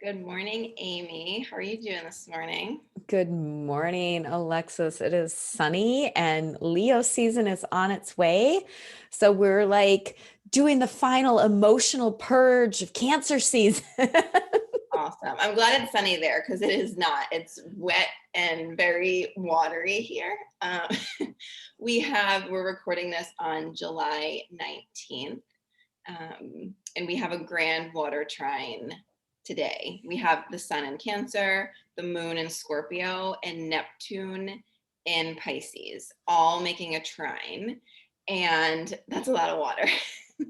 Good morning, Amy. How are you doing this morning? Good morning, Alexis. It is sunny and Leo season is on its way. So we're like doing the final emotional purge of Cancer season. Awesome. I'm glad it's sunny there because it is not. It's wet and very watery here. We're recording this on July 19th, and we have a grand water trine today. We have the sun in Cancer, the moon in Scorpio, and Neptune in Pisces, all making a trine. And that's a lot of water.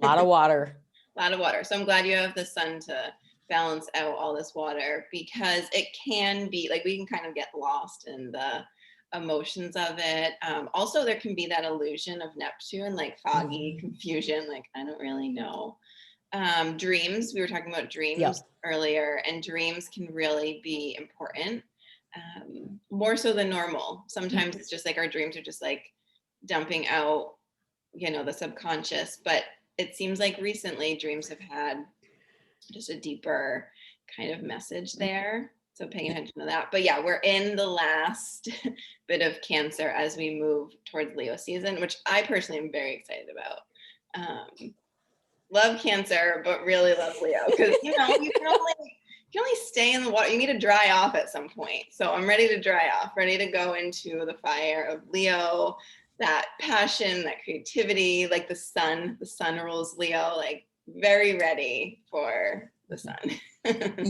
A lot of water. A lot of water. So I'm glad you have the sun to balance out all this water, because it can be like we can kind of get lost in the emotions of it. Also, there can be that illusion of Neptune, like foggy confusion, like I don't really know. Dreams, we were talking about dreams Yep. earlier, and dreams can really be important, more so than normal. Sometimes it's just like our dreams are just like dumping out, the subconscious, but it seems like recently dreams have had just a deeper kind of message there. So paying attention to that. But yeah, we're in the last bit of Cancer as we move towards Leo season, which I personally am very excited about. Love Cancer, but really love Leo because you can only stay in the water. You need to dry off at some point. So I'm ready to dry off, ready to go into the fire of Leo, that passion, that creativity, like the sun rules Leo, like very ready for the sun.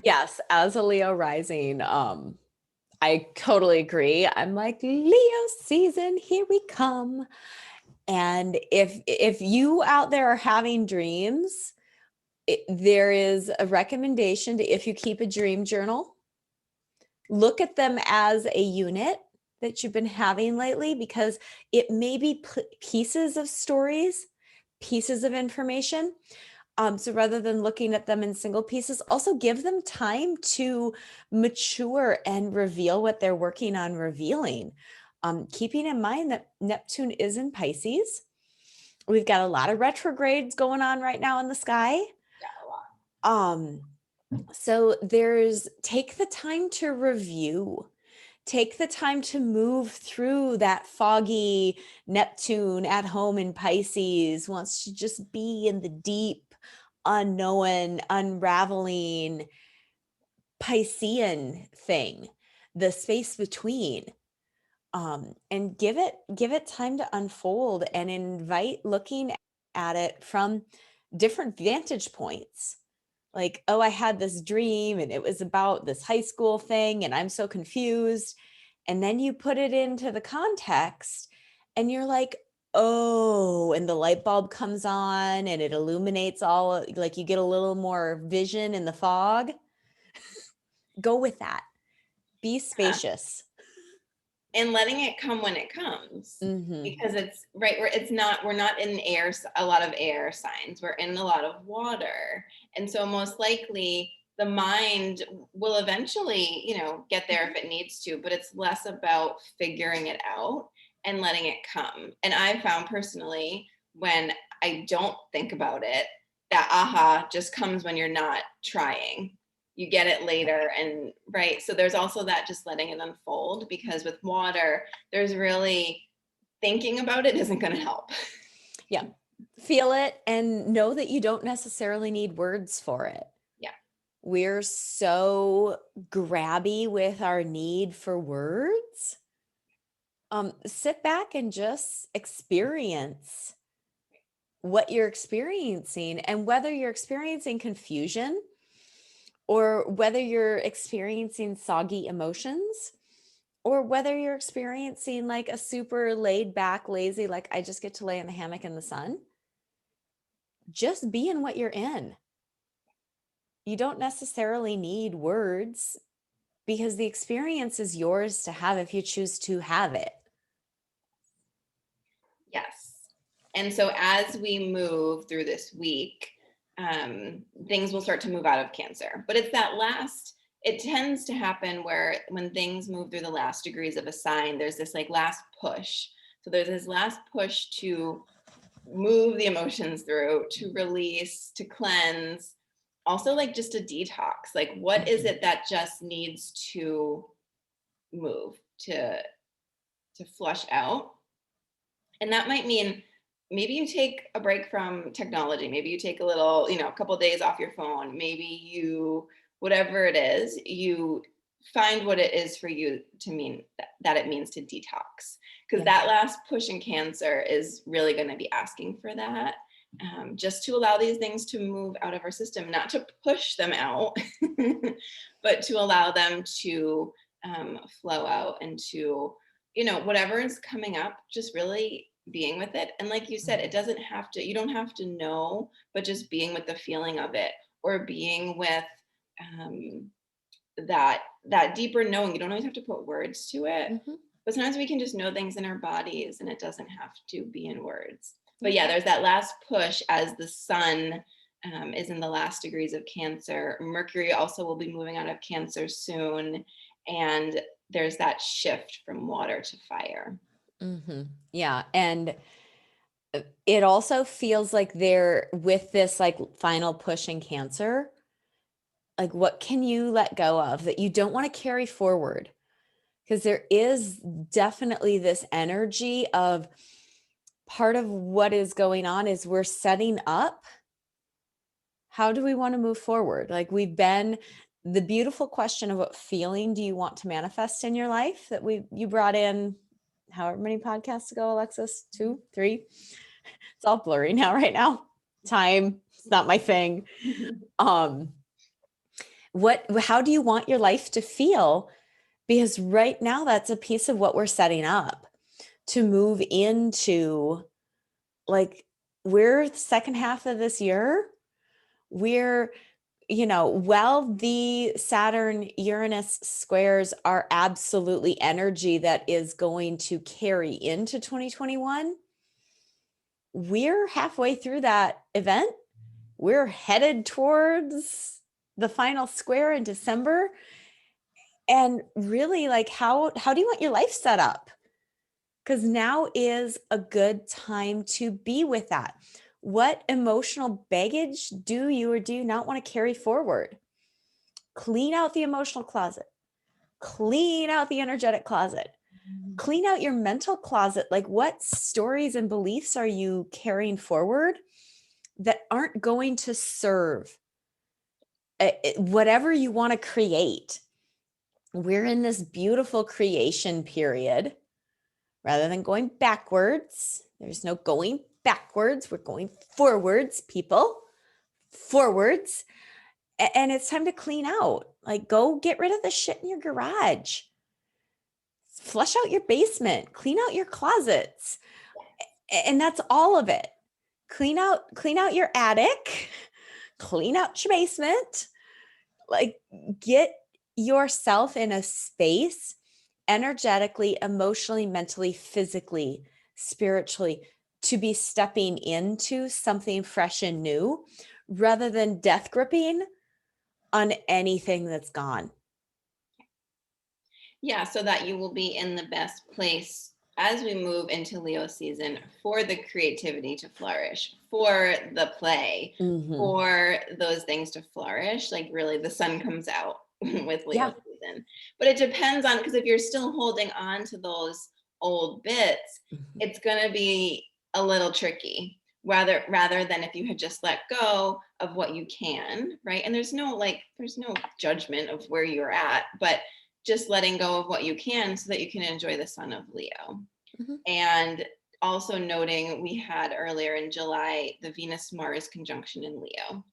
Yes, as a Leo rising, I totally agree. I'm like, Leo season, here we come. And if you out there are having dreams, there is a recommendation to, if you keep a dream journal, look at them as a unit that you've been having lately, because it may be pieces of stories, pieces of information. So rather than looking at them in single pieces, also give them time to mature and reveal what they're working on revealing. Keeping in mind that Neptune is in Pisces. We've got a lot of retrogrades going on right now in the sky. Yeah, a lot. So take the time to review, take the time to move through that foggy Neptune at home in Pisces, wants to just be in the deep, unknown, unraveling Piscean thing, the space between. And give it time to unfold and invite looking at it from different vantage points. Like, oh, I had this dream and it was about this high school thing and I'm so confused. And then you put it into the context and you're like, oh, and the light bulb comes on and it illuminates all, like you get a little more vision in the fog. Go with that. Be Yeah. spacious. And letting it come when it comes, Mm-hmm. because it's right where we're not in a lot of air signs, we're in a lot of water, and so most likely the mind will eventually get there if it needs to, but it's less about figuring it out and letting it come. And I found personally, when I don't think about it, that aha just comes when you're not trying. You get it later, and right, so there's also that, just letting it unfold, because with water there's really, thinking about it isn't going to help. Yeah. Feel it and know that you don't necessarily need words for it. Yeah. We're so grabby with our need for words. Sit back and just experience what you're experiencing, and whether you're experiencing confusion or whether you're experiencing soggy emotions, or whether you're experiencing like a super laid back, lazy, like I just get to lay in the hammock in the sun. Just be in what you're in. You don't necessarily need words, because the experience is yours to have if you choose to have it. Yes. And so as we move through this week, things will start to move out of Cancer. But it's that last, it tends to happen where when things move through the last degrees of a sign, there's this like last push. So there's this last push to move the emotions through, to release, to cleanse, also like just a detox. Like what is it that just needs to move, to flush out? And that might mean maybe you take a break from technology. Maybe you take a little, a couple of days off your phone. Maybe you, whatever it is, you find what it is for you to mean that it means to detox. Because Yeah. that last push in Cancer is really going to be asking for that. Just to allow these things to move out of our system, not to push them out, but to allow them to flow out and to, whatever is coming up, just really being with it. And like you said, it doesn't have to, you don't have to know, but just being with the feeling of it, or being with um, that deeper knowing. You don't always have to put words to it, Mhm. but sometimes we can just know things in our bodies and it doesn't have to be in words. But Yeah. yeah, there's that last push as the sun is in the last degrees of Cancer. Mercury also will be moving out of Cancer soon. And there's that shift from water to fire. Yeah. And it also feels like they're with this like final push in Cancer. Like, what can you let go of that you don't want to carry forward? Because there is definitely this energy of part of what is going on is we're setting up. How do we want to move forward? Like, we've been the beautiful question of what feeling do you want to manifest in your life that you brought in however many podcasts ago, Alexis, 2, 3. It's all blurry now, right now. Time, it's not my thing. Um, how do you want your life to feel? Because right now that's a piece of what we're setting up to move into. Like, we're the second half of this year. We're, while the Saturn Uranus squares are absolutely energy that is going to carry into 2021, we're halfway through that event. We're headed towards the final square in December. And really, like, how do you want your life set up? Because now is a good time to be with that. What emotional baggage do you or do you not want to carry forward? Clean out the emotional closet, clean out the energetic closet, clean out your mental closet. Like, what stories and beliefs are you carrying forward that aren't going to serve whatever you want to create? We're in this beautiful creation period. Rather than going backwards, there's no going backwards. We're going forwards, people. Forwards. And it's time to clean out. Like, go get rid of the shit in your garage. Flush out your basement. Clean out your closets. And that's all of it. Clean out your attic. Clean out your basement. Like, get yourself in a space energetically, emotionally, mentally, physically, spiritually, to be stepping into something fresh and new rather than death gripping on anything that's gone. Yeah, so that you will be in the best place as we move into Leo season for the creativity to flourish, for the play, Mm-hmm. for those things to flourish. Like, really, the sun comes out with Leo Yeah. season. But it depends on, because if you're still holding on to those old bits, Mm-hmm. it's going to be a little tricky. Rather than if you had just let go of what you can, right? And there's no judgment of where you're at, but just letting go of what you can so that you can enjoy the sun of Leo. Mm-hmm. And also noting, we had earlier in July the Venus Mars conjunction in Leo.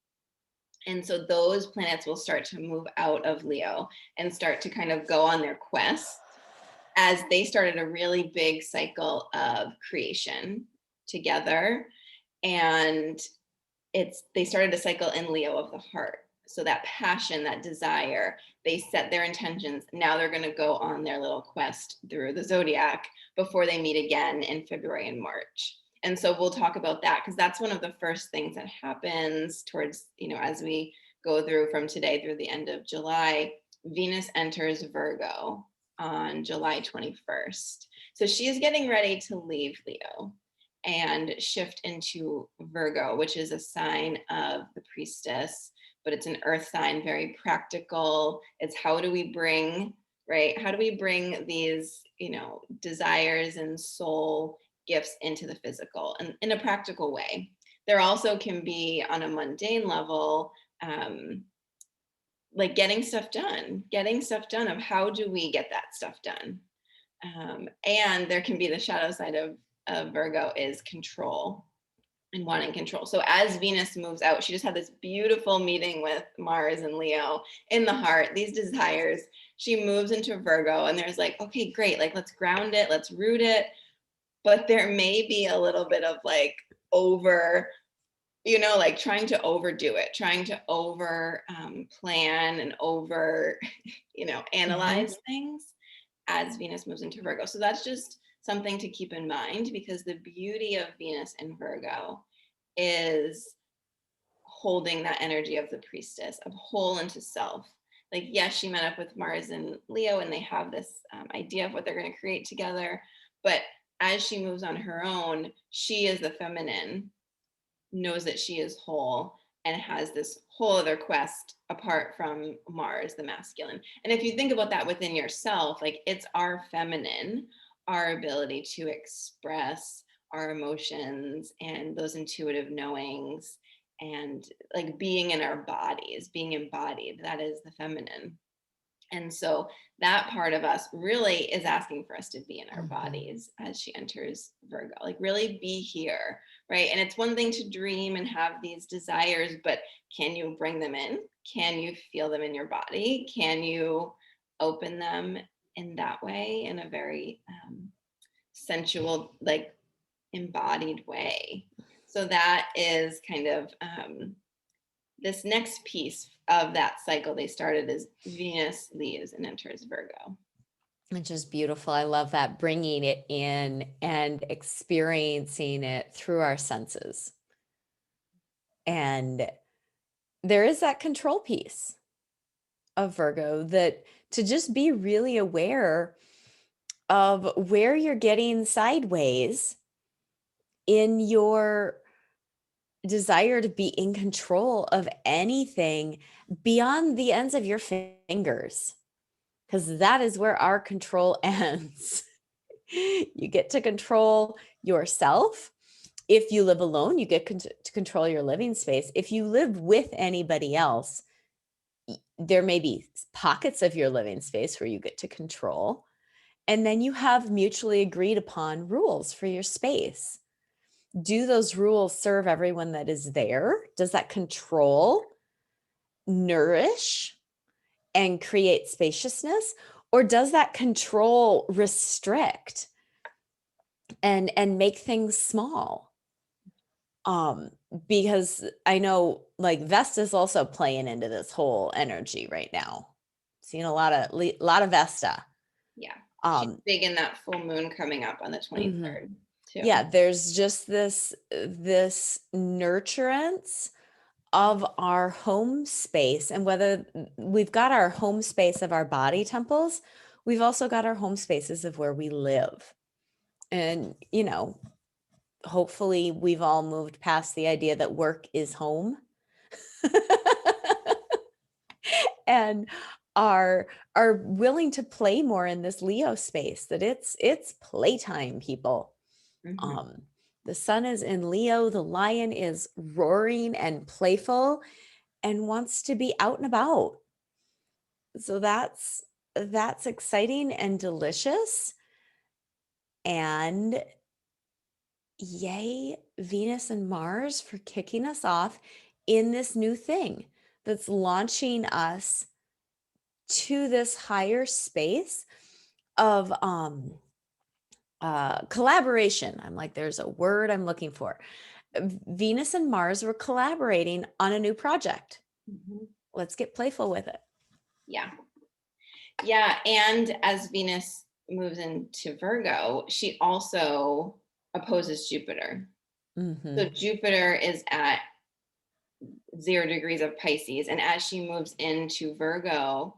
And so those planets will start to move out of Leo and start to kind of go on their quest, as they started a really big cycle of creation together. And they started a cycle in Leo of the heart. So that passion, that desire, they set their intentions. Now they're going to go on their little quest through the zodiac before they meet again in February and March. And so we'll talk about that, because that's one of the first things that happens towards, as we go through from today through the end of July. Venus enters Virgo on July 21st. So she is getting ready to leave Leo and shift into Virgo, which is a sign of the priestess, but it's an earth sign, very practical. It's how do we bring, right? How do we bring these, desires and soul gifts into the physical and in a practical way? There also can be on a mundane level, like getting stuff done of how do we get that stuff done. And there can be the shadow side of Virgo is control and wanting control. So as Venus moves out, she just had this beautiful meeting with Mars and Leo in the heart, these desires. She moves into Virgo and there's like, okay, great. Like, let's ground it, let's root it. But there may be a little bit of like over, like trying to overdo it, trying to over plan and over, analyze things as Venus moves into Virgo. So that's just something to keep in mind, because the beauty of Venus in Virgo is holding that energy of the priestess, of whole into self. Like, yes, she met up with Mars and Leo and they have this idea of what they're going to create together. But as she moves on her own, she is the feminine, knows that she is whole, and has this whole other quest apart from Mars, the masculine. And if you think about that within yourself, like, it's our feminine, our ability to express our emotions and those intuitive knowings, and like being in our bodies, being embodied, that is the feminine. And so that part of us really is asking for us to be in our bodies as she enters Virgo, like really be here, right? And it's one thing to dream and have these desires, but can you bring them in? Can you feel them in your body? Can you open them in that way, in a very sensual, like embodied way? So that is kind of this next piece of that cycle they started is Venus leaves and enters Virgo. Which is beautiful. I love that, bringing it in and experiencing it through our senses. And there is that control piece of Virgo, that to just be really aware of where you're getting sideways in your desire to be in control of anything beyond the ends of your fingers, because that is where our control ends. You get to control yourself. If you live alone, you get to control your living space. If you live with anybody else, there may be pockets of your living space where you get to control. And then you have mutually agreed upon rules for your space. Do those rules serve everyone that is there? Does that control nourish and create spaciousness? Or does that control restrict and make things small? Because I know like Vesta's also playing into this whole energy right now. Seeing a lot of Vesta. Yeah. She's big in that full moon coming up on the 23rd too. Yeah, there's just this nurturance of our home space. And whether we've got our home space of our body temples, we've also got our home spaces of where we live. And, hopefully we've all moved past the idea that work is home and are willing to play more in this Leo space, that it's playtime, people. The sun is in Leo, the lion is roaring and playful and wants to be out and about. So that's exciting and delicious. And yay, Venus and Mars, for kicking us off in this new thing that's launching us to this higher space of collaboration. I'm like, there's a word I'm looking for. Venus and Mars were collaborating on a new project. Let's get playful with it. Yeah. And as Venus moves into Virgo, she also opposes Jupiter. So Jupiter is at 0 degrees of Pisces, and as she moves into Virgo,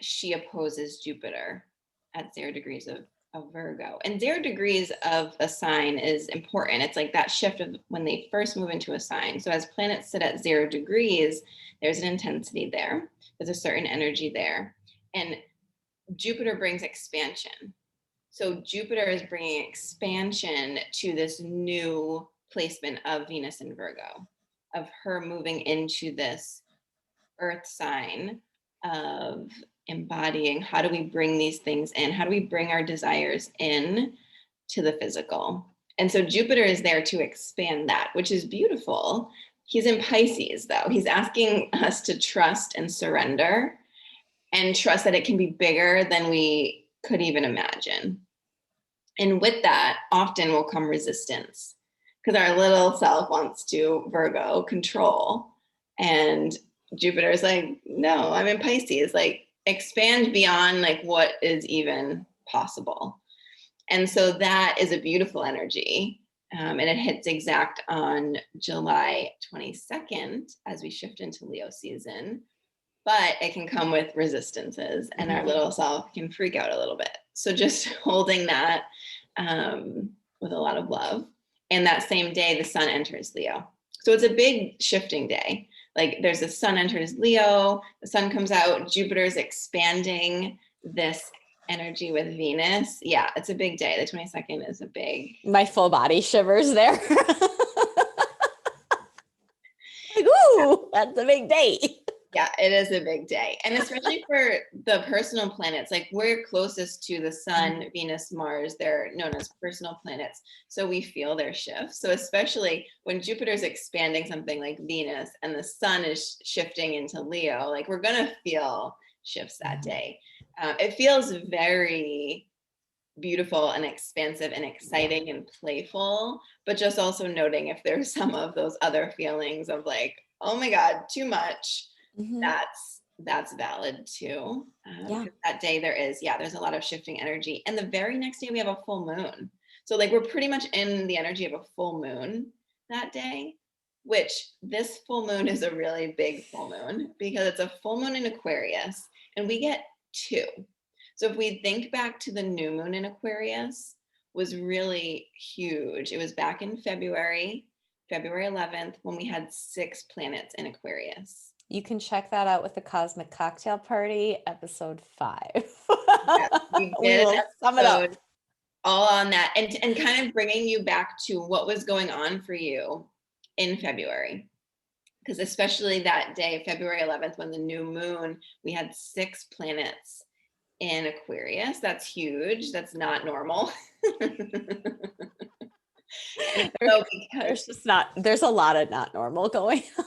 she opposes Jupiter at 0 degrees of of Virgo. And 0 degrees of a sign is important. It's like that shift of when they first move into a sign. So as planets sit at 0 degrees, there's an intensity there. There's a certain energy there. And Jupiter brings expansion. So Jupiter is bringing expansion to this new placement of Venus in Virgo, of her moving into this earth sign of embodying how do we bring these things in? How do we bring our desires in to the physical? And so Jupiter is there to expand that, which is beautiful. He's in Pisces, though. He's asking us to trust and surrender and trust that it can be bigger than we could even imagine. And with that, often will come resistance because our little self wants to, Virgo, control. And Jupiter is like, no, I'm in Pisces, like expand beyond like what is even possible. And so that is a beautiful energy. And it hits exact on July 22nd as we shift into Leo season. But it can come with resistances and our little self can freak out a little bit. So just holding that with a lot of love. And that same day, the sun enters Leo. So it's a big shifting day. Like there's the sun enters Leo, the sun comes out, Jupiter's expanding this energy with Venus. Yeah, it's a big day. The 22nd is a big. My full body shivers there. Like, ooh, that's a big day. Yeah, it is a big day. And especially for the personal planets, like we're closest to the sun, Venus, Mars, they're known as personal planets. So we feel their shifts. So especially when Jupiter's expanding something like Venus and the sun is shifting into Leo, like we're going to feel shifts that day. It feels very beautiful and expansive and exciting and playful, but just also noting if there's some of those other feelings of like, oh my God, too much. That's valid too. That day there's a lot of shifting energy. And the very next day we have a full moon. So like we're pretty much in the energy of a full moon that day, which this full moon is a really big full moon because it's a full moon in Aquarius and we get 2. So if we think back to the new moon in Aquarius was really huge. It was back in February 11th when we had 6 planets in Aquarius. You can check that out with the Cosmic Cocktail Party, episode 5. Yeah, we will sum it up. All on that and kind of bringing you back to what was going on for you in February. Because especially that day, February 11th, when the new moon, we had 6 planets in Aquarius. That's huge. That's not normal. There's a lot of not normal going on.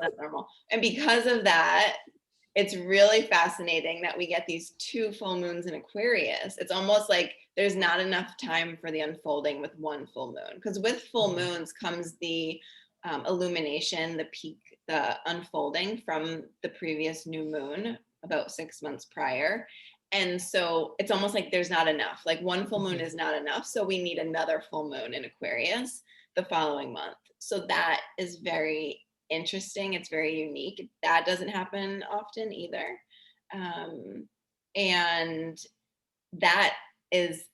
Not normal. And because of that, it's really fascinating that we get these 2 full moons in Aquarius. It's almost like there's not enough time for the unfolding with one full moon. Because with full moons comes the illumination, the peak, the unfolding from the previous new moon about 6 months prior. And so it's almost like there's not enough. Like one full moon is not enough. So we need another full moon in Aquarius the following month. So that is very interesting. It's very unique. That doesn't happen often either. And that is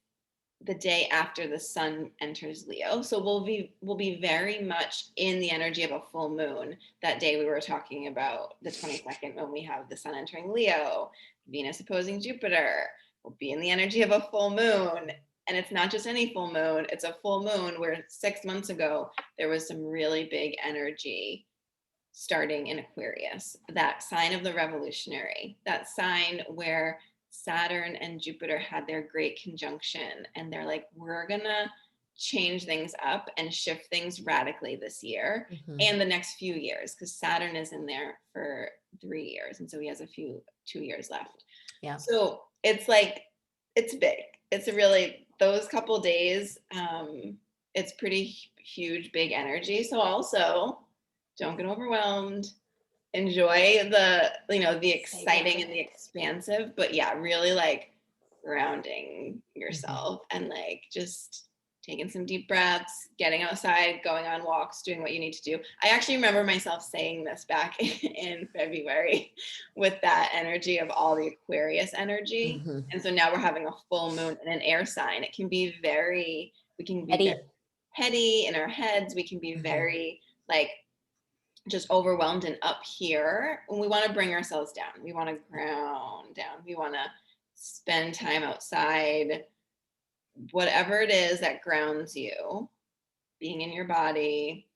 the day after the sun enters Leo. So we'll be very much in the energy of a full moon that day we were talking about, the 22nd, when we have the sun entering Leo, Venus opposing Jupiter. We'll be in the energy of a full moon. And it's not just any full moon, it's a full moon where 6 months ago, there was some really big energy starting in Aquarius, that sign of the revolutionary, that sign where Saturn and Jupiter had their great conjunction. And they're like, we're gonna change things up and shift things radically this year and the next few years, because Saturn is in there for 3 years. And so he has 2 years left. Yeah. So it's like, it's big. It's a really, those couple days, it's pretty huge, big energy. So also don't get overwhelmed. Enjoy the exciting and the expansive, but yeah, really like grounding yourself and like just taking some deep breaths, getting outside, going on walks, doing what you need to do. I actually remember myself saying this back in February with that energy of all the Aquarius energy. Mm-hmm. And so now we're having a full moon in an air sign. It can be we can be very Eddie. heady in our heads. We can be Mm-hmm. very like just overwhelmed and up here. And we want to bring ourselves down. We want to ground down. We want to spend time outside, whatever it is that grounds you, being in your body,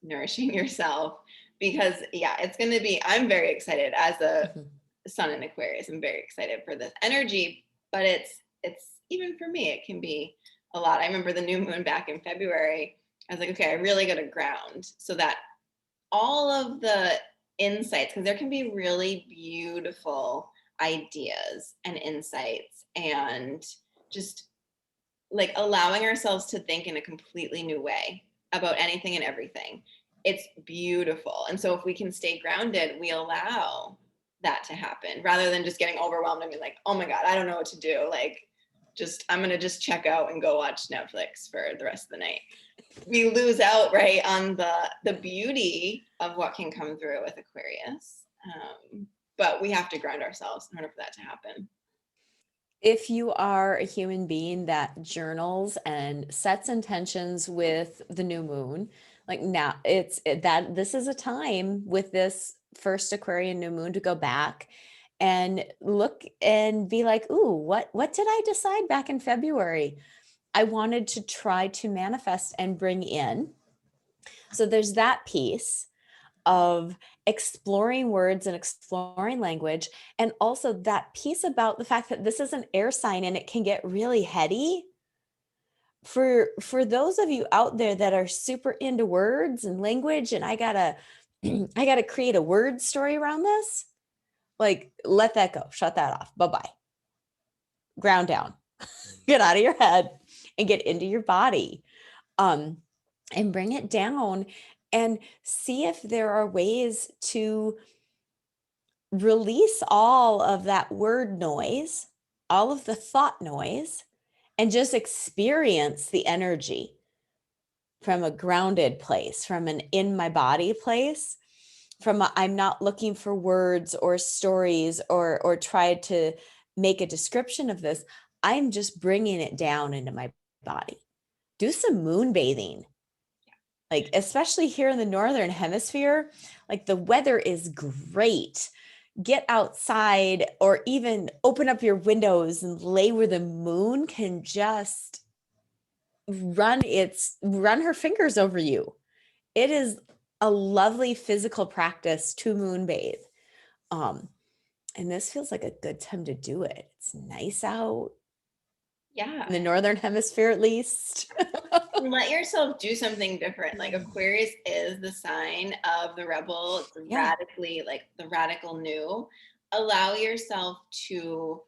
nourishing yourself. Because yeah, it's going to be, I'm very excited as a Mm-hmm. sun in Aquarius. I'm very excited for this energy, but it's even for me, it can be a lot. I remember the new moon back in February. I was like, okay, I really got to ground so that all of the insights, because there can be really beautiful ideas and insights and just like allowing ourselves to think in a completely new way about anything and everything. It's beautiful. And so if we can stay grounded, we allow that to happen rather than just getting overwhelmed and be like, oh my God, I don't know what to do. Like, I'm going to just check out and go watch Netflix for the rest of the night. We lose out, right, on the beauty of what can come through with Aquarius. But we have to ground ourselves in order for that to happen. If you are a human being that journals and sets intentions with the new moon, like now this is a time with this first Aquarian new moon to go back and look and be like, ooh, what did I decide back in February? I wanted to try to manifest and bring in. So there's that piece of exploring words and exploring language, and also that piece about the fact that this is an air sign and it can get really heady. For those of you out there that are super into words and language, and I gotta I gotta create a word story around this, like let that go, shut that off, bye-bye, ground down, get out of your head and get into your body, and bring it down and see if there are ways to release all of that word noise, all of the thought noise, and just experience the energy from a grounded place, from an in my body place, from a, I'm not looking for words or stories or try to make a description of this. I'm just bringing it down into my body. Do some moon bathing. Like, especially here in the Northern Hemisphere, like the weather is great. Get outside or even open up your windows and lay where the moon can just run her fingers over you. It is a lovely physical practice to moon bathe. And this feels like a good time to do it. It's nice out. Yeah. In the Northern Hemisphere, at least. Let yourself do something different. Like Aquarius is the sign of the rebel. It's radically like the radical new. Allow yourself to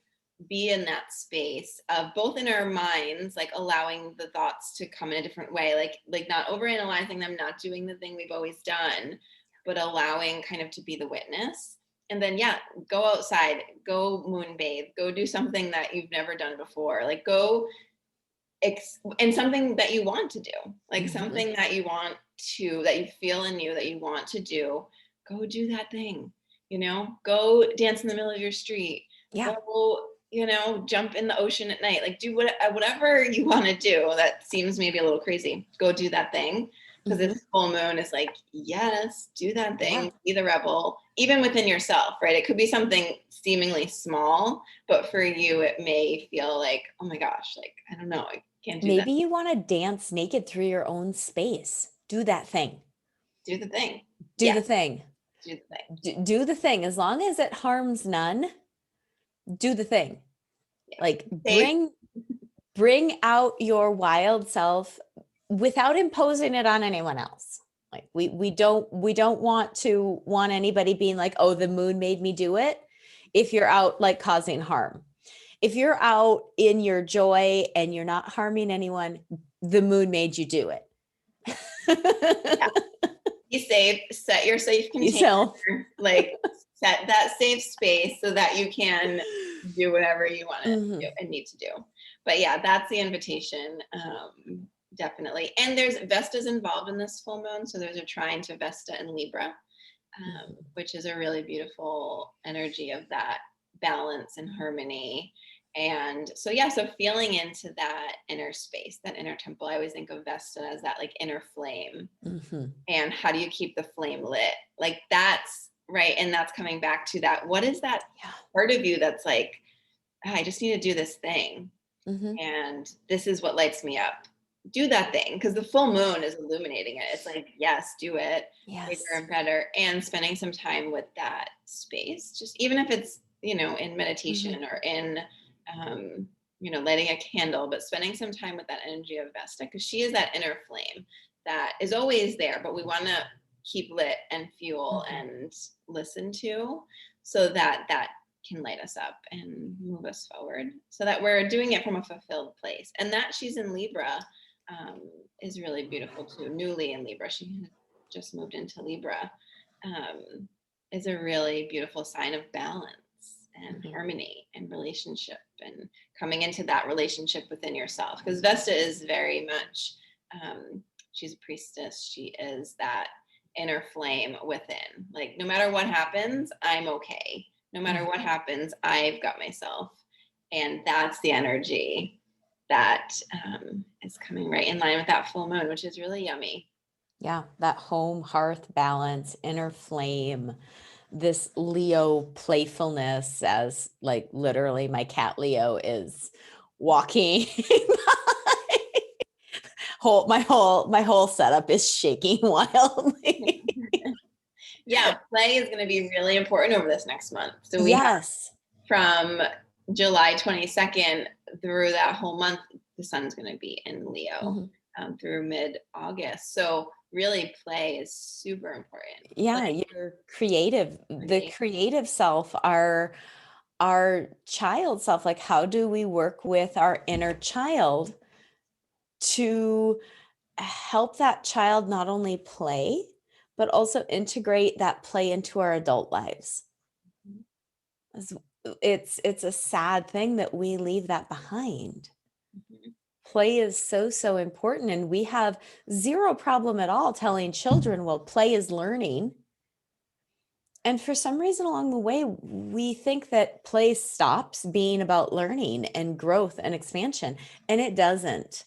be in that space of both in our minds, like allowing the thoughts to come in a different way, like not overanalyzing them, not doing the thing we've always done, but allowing kind of to be the witness. And then, go outside, go moon bathe, go do something that you've never done before. Like go and something that you want to do, like something that you want to, that you feel in you that you want to do, go do that thing, go dance in the middle of your street, go, jump in the ocean at night, like do whatever you want to do that seems maybe a little crazy, go do that thing. Because this full moon is like, yes, do that thing, be the rebel, even within yourself, right? It could be something seemingly small, but for you, it may feel like, oh my gosh, like, I don't know, I can't do that. Maybe you want to dance naked through your own space. Do that thing. Do the thing. Do the thing. Do the thing. Do the thing. As long as it harms none, do the thing. Yeah. Like bring out your wild self without imposing it on anyone else. Like we don't want anybody being like, oh, the moon made me do it. If you're out like causing harm, if you're out in your joy and you're not harming anyone, the moon made you do it. Be safe, set your safe container, like set that safe space so that you can do whatever you want to do and need to do. But yeah, that's the invitation. definitely. And there's Vesta's involved in this full moon. So there's a trine to Vesta in Libra, Mhm. which is a really beautiful energy of that balance and harmony. And so, yeah, so feeling into that inner space, that inner temple, I always think of Vesta as that like inner flame. Mhm. And how do you keep the flame lit? Like that's right. And that's coming back to that. What is that Yeah. part of you that's like, "Ah, I just need to do this thing. Mhm. And this is what lights me up." Do that thing because the full moon is illuminating it. It's like, yes, do it bigger Yes. and better. And spending some time with that space, just even if it's, in Mhm. meditation or in, um, lighting a candle, but spending some time with that energy of Vesta because she is that inner flame that is always there, but we want to keep lit and fuel Mhm. and listen to so that that can light us up and move us forward so that we're doing it from a fulfilled place. And that she's in Libra is really beautiful too. Newly in Libra, she had just moved into Libra, um, is a really beautiful sign of balance and Mhm. harmony and relationship and coming into that relationship within yourself. Because Vesta is very much, she's a priestess. She is that inner flame within. Like, no matter what happens, I'm okay. No matter Mhm. what happens, I've got myself. And that's the energy that is coming right in line with that full moon, which is really yummy. Yeah, that home hearth balance, inner flame, this Leo playfulness, as like literally my cat Leo is walking. My whole setup is shaking wildly. Yeah, play is going to be really important over this next month. So we have Yes. from July 22nd through that whole month, the sun's going to be in Leo Mhm. through mid August. So really, play is super important. Yeah, Play, your creative, the harmony. creative self, our child self, like how do we work with our inner child to help that child not only play, but also integrate that play into our adult lives? As- it's a sad thing that we leave that behind. Mhm. Play is so, so important. And we have zero problem at all telling children, well, play is learning. And for some reason along the way, we think that play stops being about learning and growth and expansion, and it doesn't.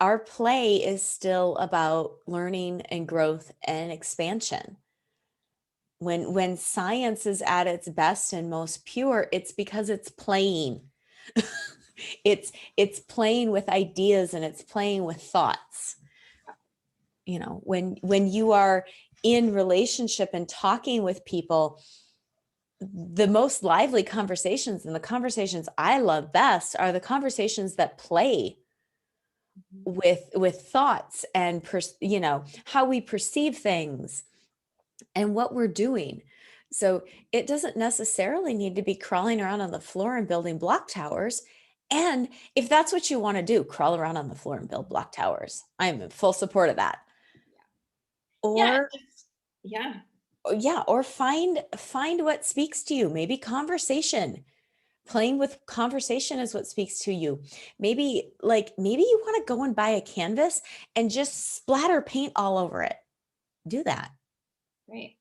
Our play is still about learning and growth and expansion. When science is at its best and most pure, it's because it's playing. It's playing with ideas and it's playing with thoughts. When you are in relationship and talking with people, the most lively conversations and the conversations I love best are the conversations that play Mhm. with thoughts and how we perceive things and what we're doing. So it doesn't necessarily need to be crawling around on the floor and building block towers. And if that's what you want to do, crawl around on the floor and build block towers. I'm in full support of that. Yeah, Or yeah. yeah, or find what speaks to you. Maybe conversation. Playing with conversation is what speaks to you. Maybe you want to go and buy a canvas and just splatter paint all over it. Do that. Right.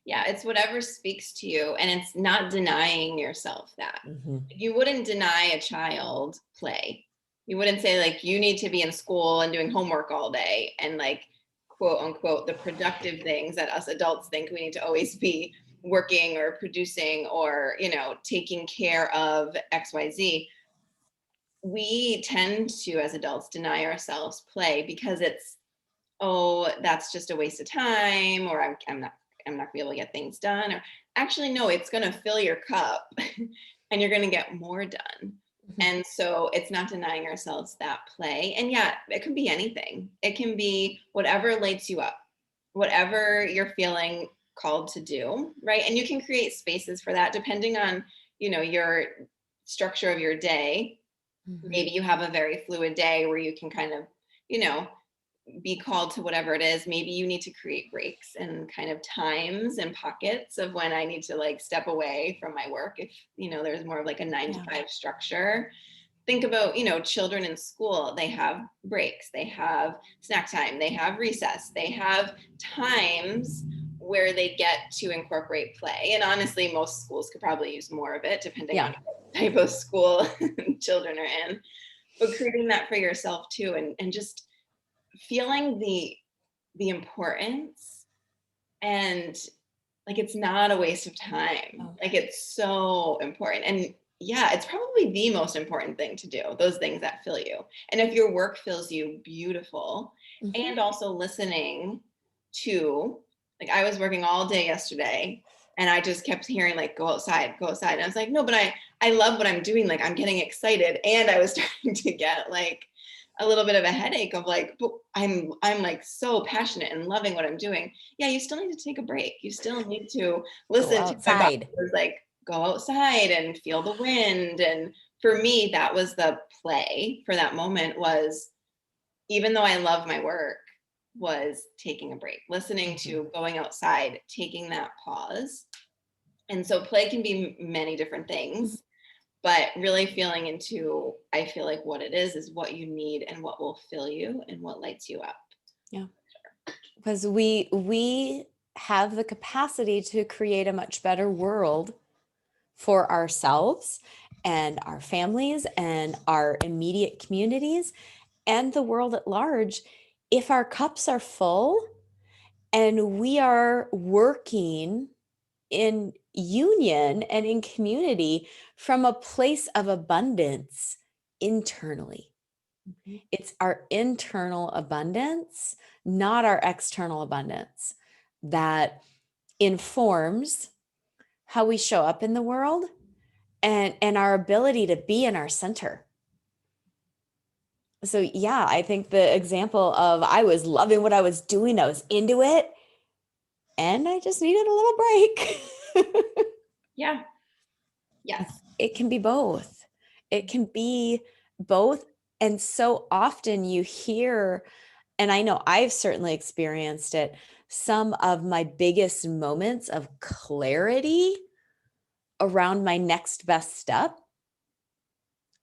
Yeah, it's whatever speaks to you, and it's not denying yourself that. Mhm. You wouldn't deny a child play. You wouldn't say like you need to be in school and doing homework all day and like quote unquote the productive things that us adults think we need to always be working or producing or, taking care of XYZ. We tend to as adults deny ourselves play because it's, oh, that's just a waste of time, or I'm not gonna be able to get things done. Or actually, no, it's gonna fill your cup and you're gonna get more done. Mhm. And so it's not denying ourselves that play. And yeah, it can be anything. It can be whatever lights you up, whatever you're feeling called to do, right? And you can create spaces for that depending on, your structure of your day. Mhm. Maybe you have a very fluid day where you can kind of, you know, be called to whatever it is. Maybe you need to create breaks and kind of times and pockets of when I need to like step away from my work if there's more of like a nine to Yeah. five structure. think about, children in school, they have breaks, they have snack time, they have recess, they have times where they get to incorporate play. And honestly, most schools could probably use more of it depending on Yeah. what type of school children are in. But creating that for yourself too, and just feeling the importance, and like it's not a waste of time. Oh. Like it's so important. And yeah, it's probably the most important thing to do, those things that fill you. And if your work fills you, beautiful. Mhm. And also listening to, like I was working all day yesterday and I just kept hearing like go outside, go outside. And I was like, no, but I love what I'm doing. Like I'm getting excited. And I was starting to get like a little bit of a headache of like, but I'm like so passionate and loving what I'm doing. Yeah, you still need to take a break. You still need to Go listen to my body. outside. It was like go outside and feel the wind. And for me, that was the play for that moment, was even though I love my work, was taking a break, listening to, going outside, taking that pause. And so play can be many different things, but really feeling into, I feel like what it is what you need and what will fill you and what lights you up. Yeah. Because we have the capacity to create a much better world for ourselves and our families and our immediate communities and the world at large if our cups are full and we are working in union and in community from a place of abundance internally. It's our internal abundance, not our external abundance, that informs how we show up in the world and our ability to be in our center. So yeah, I think the example of I was loving what I was doing, I was into it, and I just needed a little break. Yeah. Yes. It can be both. It can be both. And so often you hear, and I know I've certainly experienced it, some of my biggest moments of clarity around my next best step,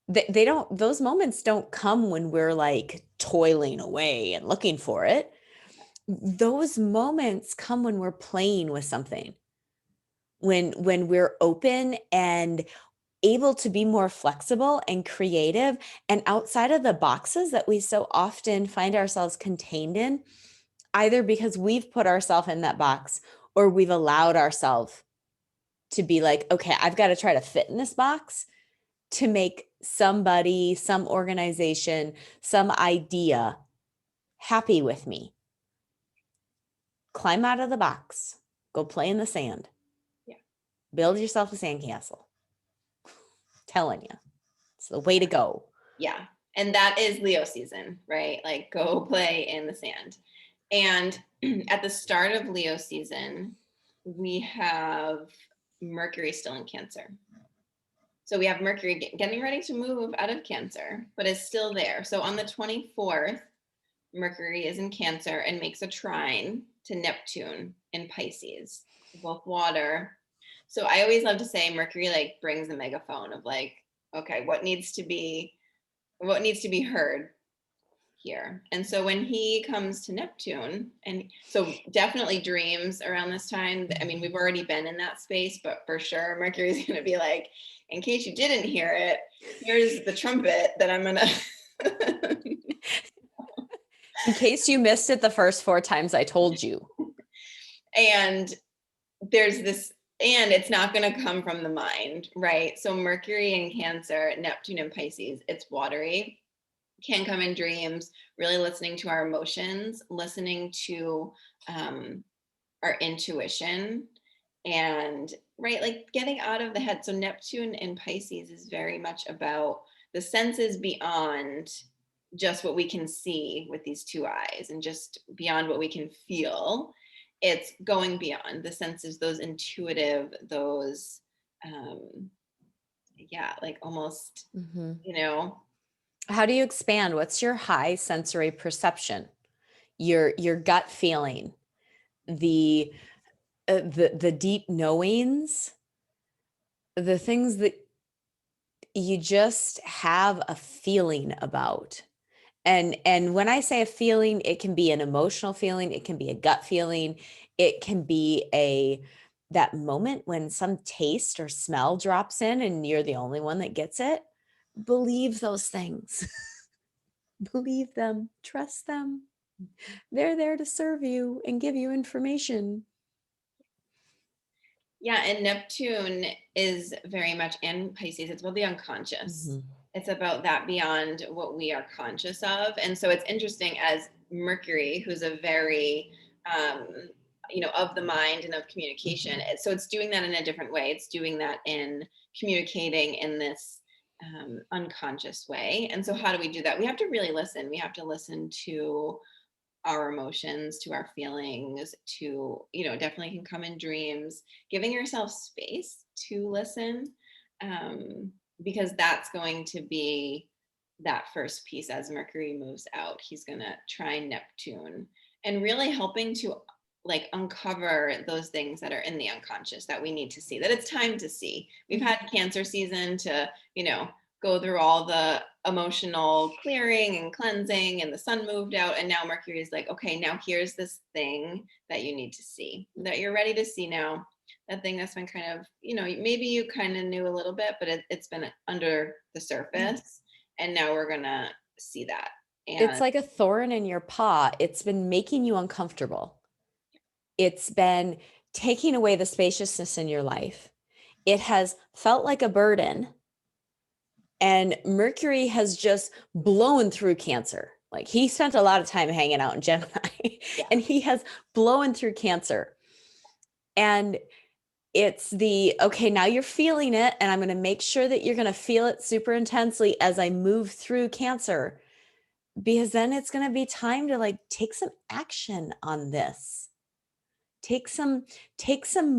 they don't, those moments don't come when we're like toiling away and looking for it. Those moments come when we're playing with something, when we're open and able to be more flexible and creative and outside of the boxes that we so often find ourselves contained in, either because we've put ourselves in that box or we've allowed ourselves to be like, okay, I've got to try to fit in this box to make somebody, some organization, some idea happy with me. Climb out of the box, go play in the sand. Yeah. Build yourself a sandcastle. Telling you, it's the way to go. Yeah. And that is Leo season, right? Like go play in the sand. And at the start of Leo season, we have Mercury still in Cancer. So we have Mercury getting ready to move out of Cancer, but is still there. So on the 24th, Mercury is in Cancer and makes a trine to Neptune in Pisces, both water. So I always love to say Mercury like brings the megaphone of like, okay, what needs to be heard here. And so when he comes to Neptune, and so definitely dreams around this time. I mean, we've already been in that space, but for sure Mercury's going to be like, in case you didn't hear it, here's the trumpet that I'm going to In case you missed it the first 4 times I told you. and there's this, and it's not going to come from the mind, right? So Mercury in Cancer, Neptune in Pisces, it's watery, can come in dreams, really listening to our emotions, listening to our intuition, and right, like getting out of the head. So Neptune in Pisces is very much about the senses beyond just what we can see with these 2 eyes and just beyond what we can feel. It's going beyond the senses, those intuitive, those yeah, like almost, How do you expand? What's your high sensory perception? Your gut feeling, the the deep knowings, the things that you just have a feeling about. And when I say a feeling, it can be an emotional feeling, it can be a gut feeling, it can be a that moment when some taste or smell drops in and you're the only one that gets it. Believe those things. Believe them, trust them. They're there to serve you and give you information. Yeah, and Neptune is very much in Pisces. It's about the unconscious. Mhm. It's about that beyond what we are conscious of. And so it's interesting as Mercury, who's a very, of the mind and of communication. So it's doing that in a different way. It's doing that in communicating in this unconscious way. And so how do we do that? We have to really listen. We have to listen to our emotions, to our feelings, to, definitely can come in dreams, giving yourself space to listen, because that's going to be that first piece as Mercury moves out. He's going to trine Neptune and really helping to like uncover those things that are in the unconscious that we need to see, that it's time to see. We've had Cancer season to, go through all the emotional clearing and cleansing, and the sun moved out, and now Mercury is like, okay, now here's this thing that you need to see, that you're ready to see now, that thing that's been kind of, maybe you kind of knew a little bit, but it's been under the surface, and now we're gonna see that. It's And like a thorn in your paw. It's been making you uncomfortable. It's been taking away the spaciousness in your life. It has felt like a burden. And Mercury has just blown through Cancer. Like he spent a lot of time hanging out in Gemini and he has blown through Cancer. And it's okay, now you're feeling it. And I'm going to make sure that you're going to feel it super intensely as I move through Cancer, because then it's going to be time to like take some action on this. Take some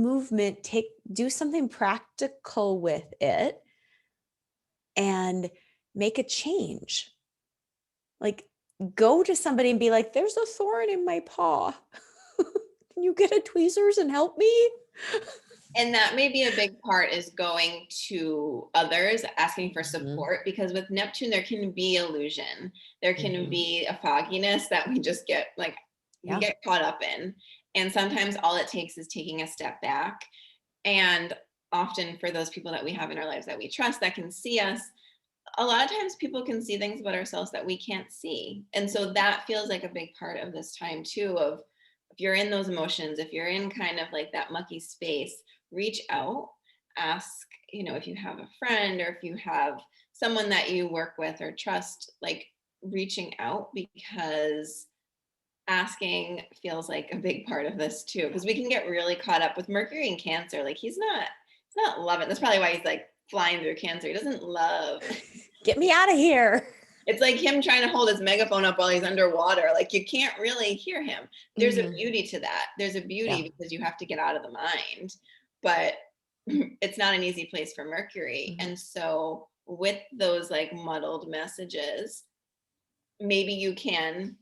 movement, do something practical with it and make a change. Like go to somebody and be like, there's a thorn in my paw. Can you get a tweezers and help me? that may be a big part, is going to others, asking for support, because with Neptune there can be illusion, there can be a fogginess that we just get like we get caught up in, and sometimes all it takes is taking a step back. And often for those people that we have in our lives that we trust, that can see us, a lot of times people can see things about ourselves that we can't see. And so that feels like a big part of this time too, of if you're in those emotions, if you're in kind of like that mucky space, reach out, ask, if you have a friend or if you have someone that you work with or trust, like reaching out, because asking feels like a big part of this too, because we can get really caught up with Mercury and Cancer. Like he's not loving. That's probably why he's like flying through Cancer. He doesn't love. Get me out of here. It's like him trying to hold his megaphone up while he's underwater. Like you can't really hear him. There's a beauty to that. There's a beauty because you have to get out of the mind, but it's not an easy place for Mercury. And so with those like muddled messages, maybe you can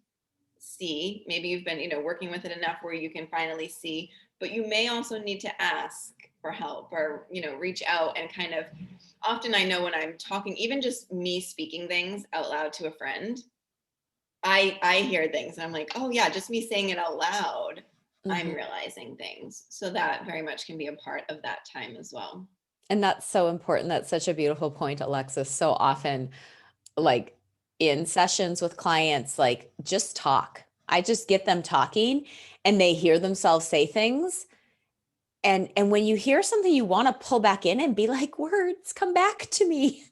see, maybe you've been, working with it enough where you can finally see, but you may also need to ask for help or, reach out and kind of, often I know when I'm talking, even just me speaking things out loud to a friend, I hear things and I'm like, oh yeah, just me saying it out loud, I'm realizing things. So that very much can be a part of that time as well. And that's so important. That's such a beautiful point, Alexis. So often, like in sessions with clients, like just talk. I just get them talking and they hear themselves say things. And when you hear something, you want to pull back in and be like, words, come back to me.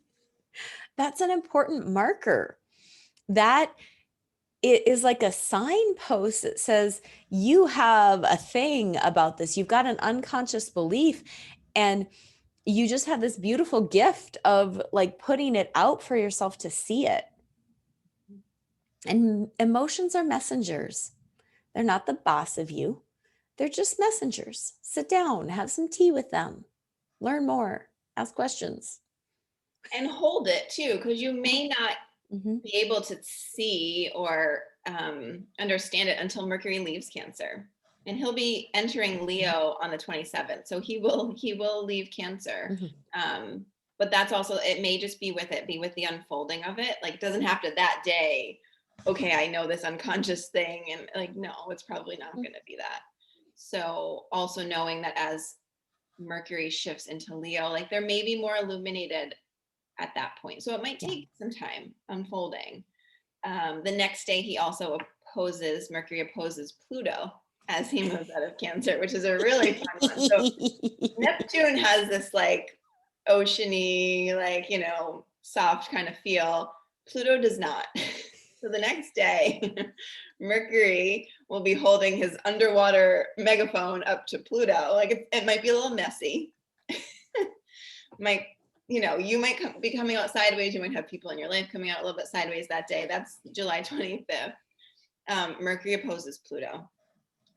That's an important marker. That it is like a signpost that says you have a thing about this. You've got an unconscious belief and you just have this beautiful gift of like putting it out for yourself to see it. And emotions are messengers. They're not the boss of you. They're just messengers. Sit down, have some tea with them, learn more, ask questions. And hold it too, because you may not be able to see or understand it until Mercury leaves Cancer, and he'll be entering Leo on the 27th. So he will leave Cancer. but that's also, it may just be with the unfolding of it. Like, it doesn't have to that day, okay, I know this unconscious thing, and like, no, it's probably not going to be that. So also knowing that as Mercury shifts into Leo, like there may be more illuminated at that point. So it might take some time unfolding. The next day, Mercury opposes Pluto as he moves out of Cancer, which is a really fun one. So Neptune has this like oceany, like, soft kind of feel. Pluto does not. So the next day, Mercury will be holding his underwater megaphone up to Pluto. Like, it might be a little messy. You might be coming out sideways. You might have people in your life coming out a little bit sideways that day. That's July 25th. Mercury opposes Pluto,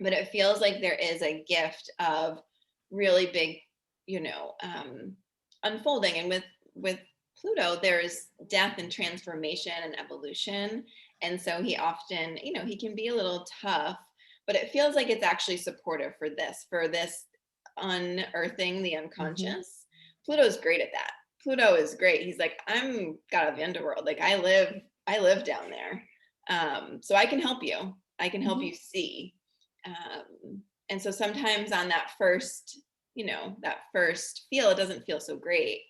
but it feels like there is a gift of really big, unfolding. And with Pluto, there's death and transformation and evolution. And so he often, he can be a little tough, but it feels like it's actually supportive for this unearthing the unconscious. Pluto's great at that. Pluto is great. He's like, I'm God of the underworld. Like, I live down there. So I can help you. I can help you see. And so sometimes on that first feel, it doesn't feel so great,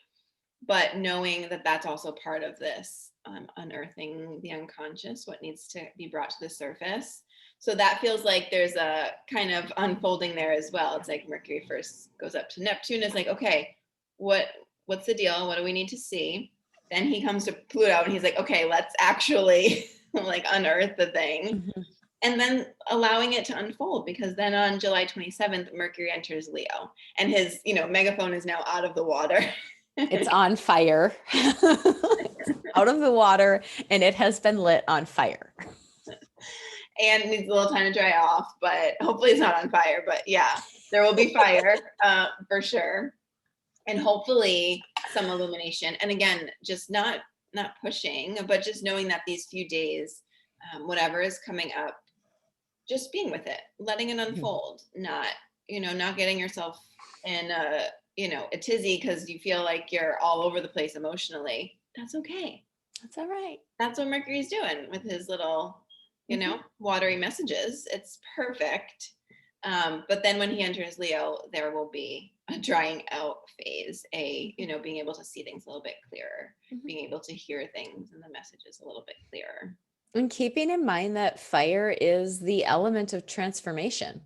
but knowing that that's also part of this unearthing the unconscious, what needs to be brought to the surface. So that feels like there's a kind of unfolding there as well. It's like Mercury first goes up to Neptune. It's like, okay, what's the deal? What do we need to see? Then he comes to Pluto and he's like, okay, let's actually like unearth the thing. And then allowing it to unfold, because then on July 27th, Mercury enters Leo and his, megaphone is now out of the water. It's on fire. It's out of the water and it has been lit on fire. And needs a little time to dry off, but hopefully it's not on fire. But yeah, there will be fire for sure. And hopefully some illumination. And again, just not pushing, but just knowing that these few days, whatever is coming up, just being with it, letting it unfold, not getting yourself in a tizzy because you feel like you're all over the place emotionally. That's okay. That's all right. That's what Mercury's doing with his little, watery messages. It's perfect. But then when he enters Leo, there will be a drying out phase, being able to see things a little bit clearer, being able to hear things and the messages a little bit clearer. And keeping in mind that fire is the element of transformation.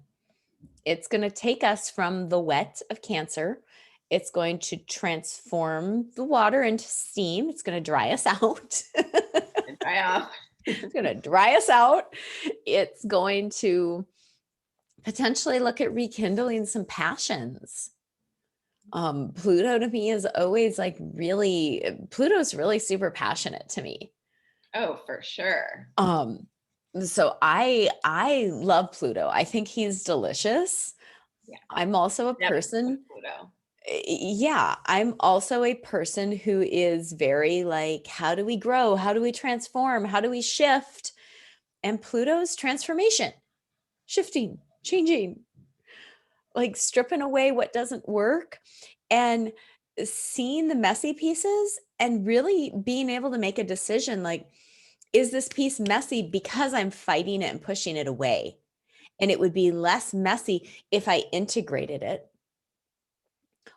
It's going to take us from the wet of Cancer. It's going to transform the water into steam. It's going to dry us out. Dry off. It's going to dry us out. It's going to potentially look at rekindling some passions. Pluto to me is always Pluto's really super passionate to me. Oh, for sure. So I love Pluto. I think he's delicious. Yeah. I'm also a person. Pluto. Yeah, I'm also a person who is very like, how do we grow? How do we transform? How do we shift? And Pluto's transformation, shifting, changing, like stripping away what doesn't work and seeing the messy pieces and really being able to make a decision like, is this piece messy because I'm fighting it and pushing it away? And it would be less messy if I integrated it.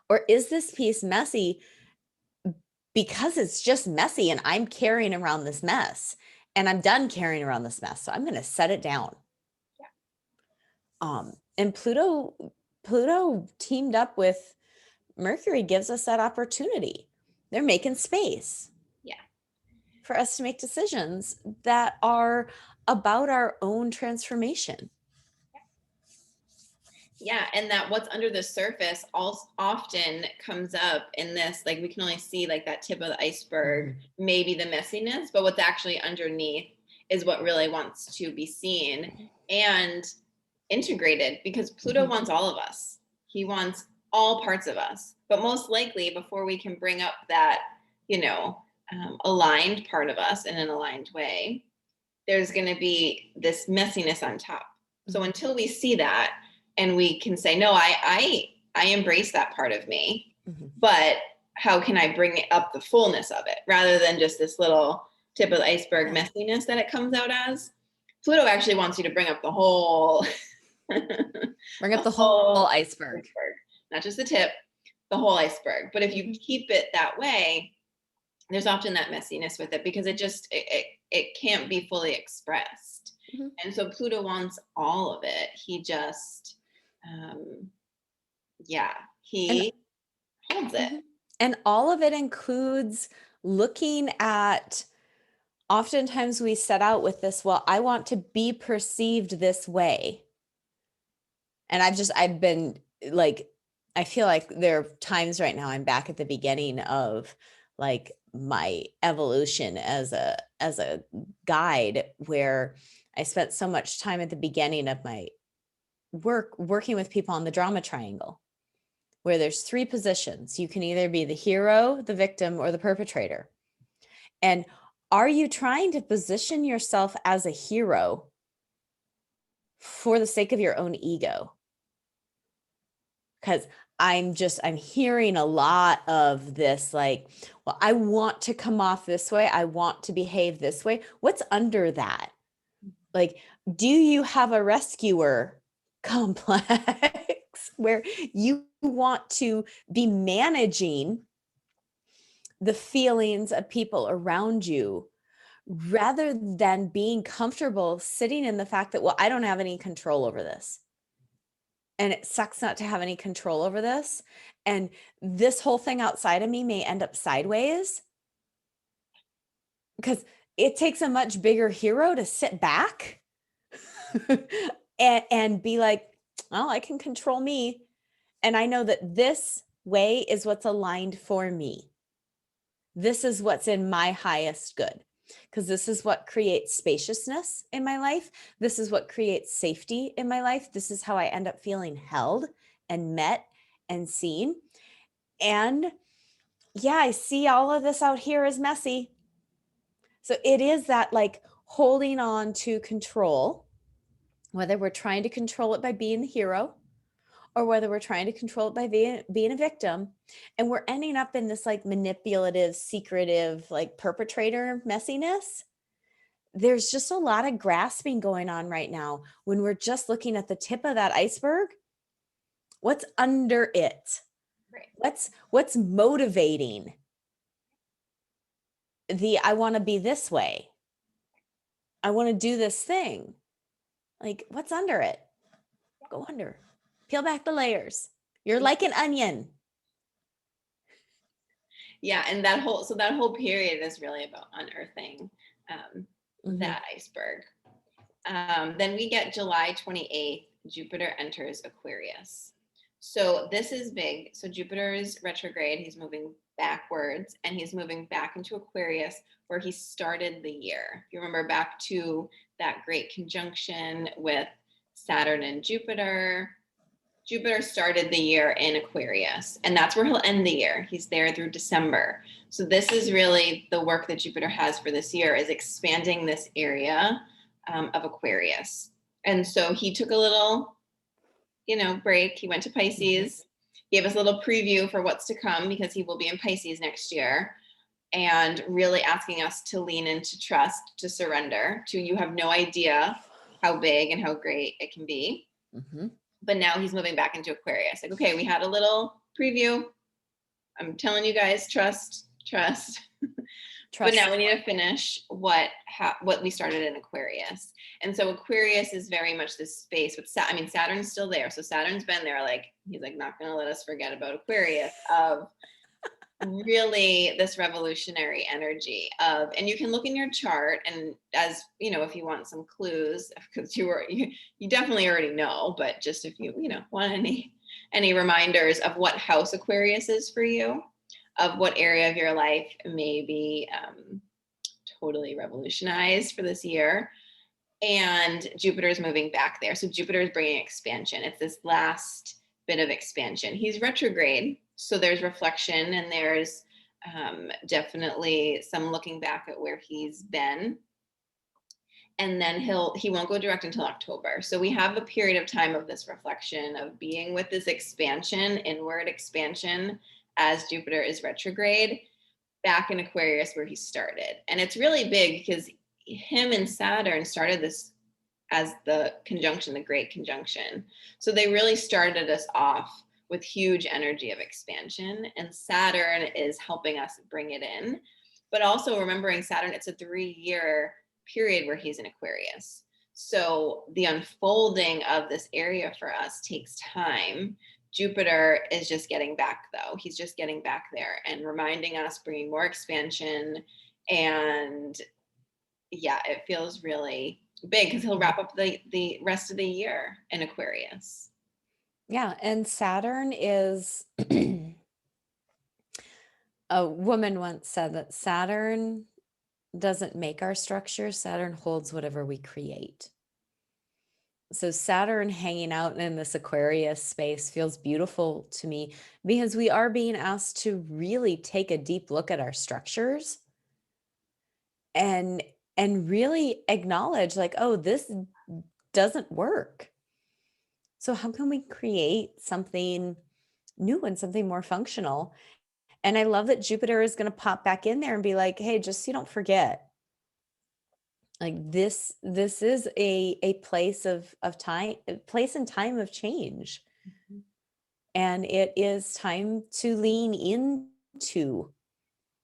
Or is this piece messy because it's just messy and I'm carrying around this mess and I'm done carrying around this mess. So I'm going to set it down. Yeah. And Pluto teamed up with Mercury gives us that opportunity. They're making space. Yeah. For us to make decisions that are about our own transformation. Yeah, and that what's under the surface often comes up in this, like we can only see like that tip of the iceberg, maybe the messiness, but what's actually underneath is what really wants to be seen and integrated, because Pluto wants all of us. He wants all parts of us, but most likely before we can bring up that, aligned part of us in an aligned way, there's going to be this messiness on top. So until we see that, and we can say, no, I embrace that part of me, but how can I bring it up the fullness of it rather than just this little tip of the iceberg messiness that it comes out as. Pluto actually wants you to bring up the whole Bring up the whole iceberg. Not just the tip, the whole iceberg. But if you keep it that way, there's often that messiness with it because it can't be fully expressed. Mm-hmm. And so Pluto wants all of it. He just, he holds it. And all of it includes looking at, oftentimes we set out with this, well, I want to be perceived this way. And I've been like, I feel like there are times right now I'm back at the beginning of like my evolution as a guide, where I spent so much time at the beginning of my working with people on the drama triangle, where there's 3 positions. You can either be the hero, the victim, or the perpetrator. And are you trying to position yourself as a hero for the sake of your own ego? Because I'm hearing a lot of this, like, well, I want to come off this way. I want to behave this way. What's under that? Like, do you have a rescuer complex where you want to be managing the feelings of people around you rather than being comfortable sitting in the fact that, well, I don't have any control over this. And it sucks not to have any control over this. And this whole thing outside of me may end up sideways, because it takes a much bigger hero to sit back and be like, well, I can control me. And I know that this way is what's aligned for me. This is what's in my highest good, because this is what creates spaciousness in my life. This is what creates safety in my life. This is how I end up feeling held and met and seen. And yeah, I see all of this out here is messy. So it is that like holding on to control, whether we're trying to control it by being the hero or whether we're trying to control it by being a victim. And we're ending up in this like manipulative, secretive, like perpetrator messiness. There's just a lot of grasping going on right now when we're just looking at the tip of that iceberg. What's under it? Right. What's motivating the, I want to be this way. I want to do this thing. Like, what's under it? Go under. Peel back the layers. You're like an onion. Yeah, and that whole period is really about unearthing that iceberg. Then we get July 28th, Jupiter enters Aquarius. So this is big. So Jupiter is retrograde. He's moving backwards and he's moving back into Aquarius where he started the year. If you remember back to that great conjunction with Saturn and Jupiter, Jupiter started the year in Aquarius, and that's where he'll end the year. He's there through December. So this is really the work that Jupiter has for this year, is expanding this area of Aquarius. And so he took a little, break. He went to Pisces, gave us a little preview for what's to come because he will be in Pisces next year, and really asking us to lean into trust, to surrender, to you have no idea how big and how great it can be. Mm-hmm. But now he's moving back into Aquarius. Like, okay, we had a little preview. I'm telling you guys, trust. But now we need to finish what we started in Aquarius. And so Aquarius is very much this space with Saturn's still there. So Saturn's been there, like, he's like not going to let us forget about Aquarius, of really this revolutionary energy of, and you can look in your chart, and as if you want some clues, because you definitely already know, but just if you want any reminders of what house Aquarius is for you, of what area of your life may be totally revolutionized for this year. And Jupiter is moving back there. So Jupiter is bringing expansion. It's this last bit of expansion. He's retrograde, so there's reflection, and there's definitely some looking back at where he's been. And then he won't go direct until October. So we have a period of time of this reflection, of being with this expansion, inward expansion, as Jupiter is retrograde back in Aquarius where he started. And it's really big because him and Saturn started this as the conjunction, the great conjunction. So they really started us off with huge energy of expansion, and Saturn is helping us bring it in. But also remembering Saturn, it's a 3-year period where he's in Aquarius. So the unfolding of this area for us takes time. Jupiter is just getting back though. He's just getting back there and reminding us, bringing more expansion. And yeah, it feels really big because he'll wrap up the rest of the year in Aquarius. Yeah. And Saturn is, a woman once said that Saturn doesn't make our structure, Saturn holds whatever we create. So Saturn hanging out in this Aquarius space feels beautiful to me because we are being asked to really take a deep look at our structures and really acknowledge like, oh, this doesn't work. So how can we create something new and something more functional? And I love that Jupiter is going to pop back in there and be like, hey, just so you don't forget, like this is a place of time, a place and time of change. Mhm. And it is time to lean into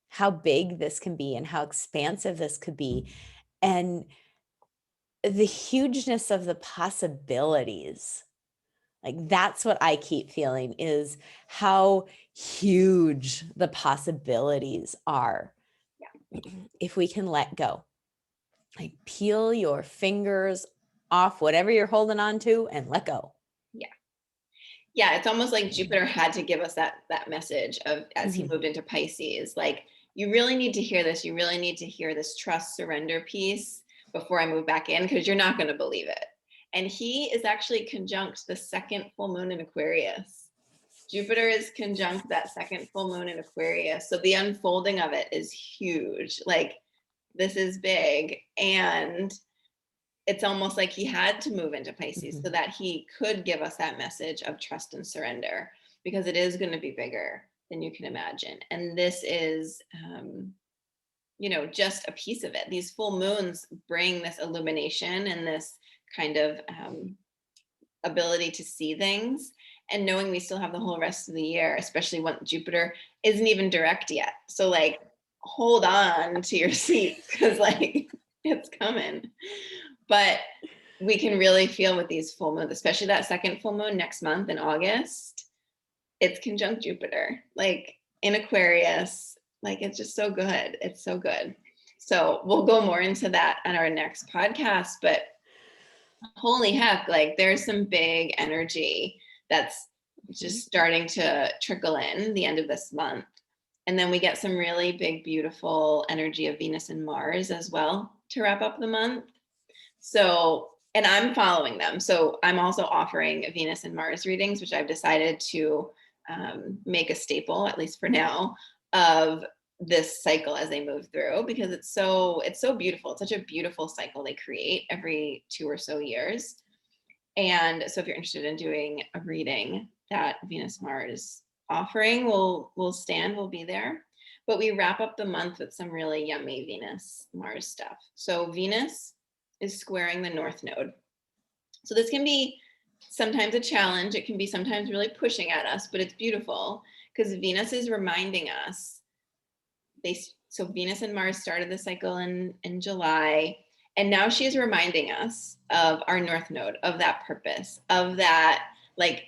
how big this can be and how expansive this could be, and the hugeness of the possibilities. Like that's what I keep feeling, is how huge the possibilities are. Yeah. If we can let go, like peel your fingers off whatever you're holding on to and let go. Yeah. Yeah, it's almost like Jupiter had to give us that message of as he Mhm. moved into Pisces, like you really need to hear this. You really need to hear this trust surrender piece before I move back in because you're not going to believe it. And he is actually conjunct the second full moon in Aquarius. Jupiter is conjunct that second full moon in Aquarius. So the unfolding of it is huge. Like this is big. And it's almost like he had to move into Pisces so Mhm. that he could give us that message of trust and surrender, because it is going to be bigger than you can imagine. And this is, just a piece of it. These full moons bring this illumination and this kind of ability to see things. And knowing we still have the whole rest of the year, especially when Jupiter isn't even direct yet. So, like, hold on to your seats because, like, it's coming. But we can really feel with these full moons, especially that second full moon next month in August, it's conjunct Jupiter, like in Aquarius. Like it's just so good. It's so good. So we'll go more into that on our next podcast. But holy heck, like there's some big energy that's just starting to trickle in the end of this month. And then we get some really big, beautiful energy of Venus and Mars as well to wrap up the month. So, and I'm following them. So I'm also offering Venus and Mars readings, which I've decided to make a staple, at least for now, of this cycle as they move through, because it's so beautiful. It's such a beautiful cycle they create every 2 or so years. And so if you're interested in doing a reading, that Venus Mars offering will be there. But we wrap up the month with some really yummy Venus Mars stuff. So Venus is squaring the North Node. So this can be sometimes a challenge. It can be sometimes really pushing at us, but it's beautiful because Venus is reminding us. So Venus and Mars started the cycle in July, and now she's reminding us of our North Node, of that purpose, of that like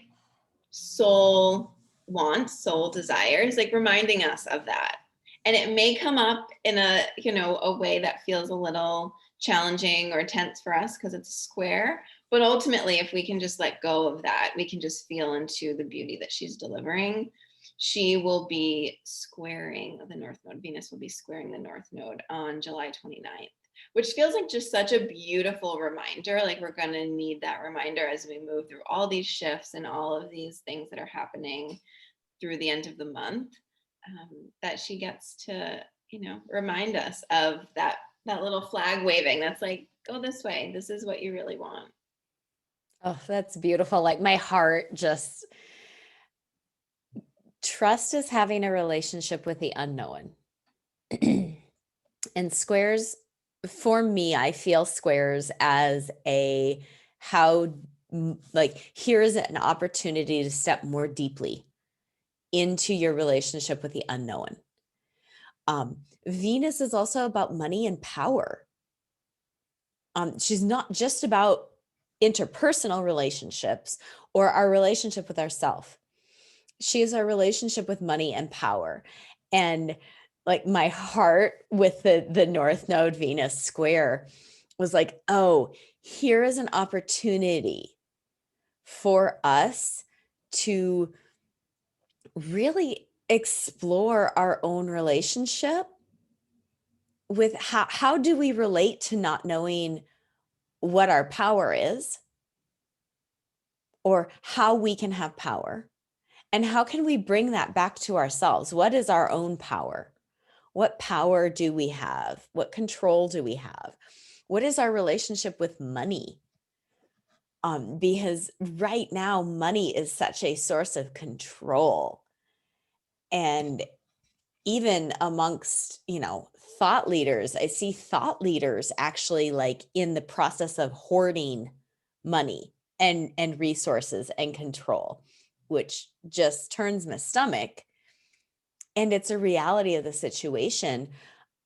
soul wants, soul desires, like reminding us of that. And it may come up in a way that feels a little challenging or tense for us because it's square. But ultimately, if we can just let go of that, we can just feel into the beauty that she's delivering. She will be squaring the North Node. Venus will be squaring the North Node on July 29th, which feels like just such a beautiful reminder. Like we're going to need that reminder as we move through all these shifts and all of these things that are happening through the end of the month, that she gets to, remind us of that little flag waving. That's like, go this way. This is what you really want. Oh, that's beautiful. Like my heart just trust is having a relationship with the unknown. And squares, for me, I feel squares as a like, here is an opportunity to step more deeply into your relationship with the unknown. Venus is also about money and power. She's not just about interpersonal relationships or our relationship with ourselves. She is our relationship with money and power. And like, my heart with the North Node Venus square was like, oh, here is an opportunity for us to really explore our own relationship with how do we relate to not knowing what our power is, or how we can have power, and how can we bring that back to ourselves? What is our own power? What power do we have? What control do we have? What is our relationship with money? Because right now, money is such a source of control. And even amongst, thought leaders, I see thought leaders actually like in the process of hoarding money and resources and control, which just turns my stomach. And it's a reality of the situation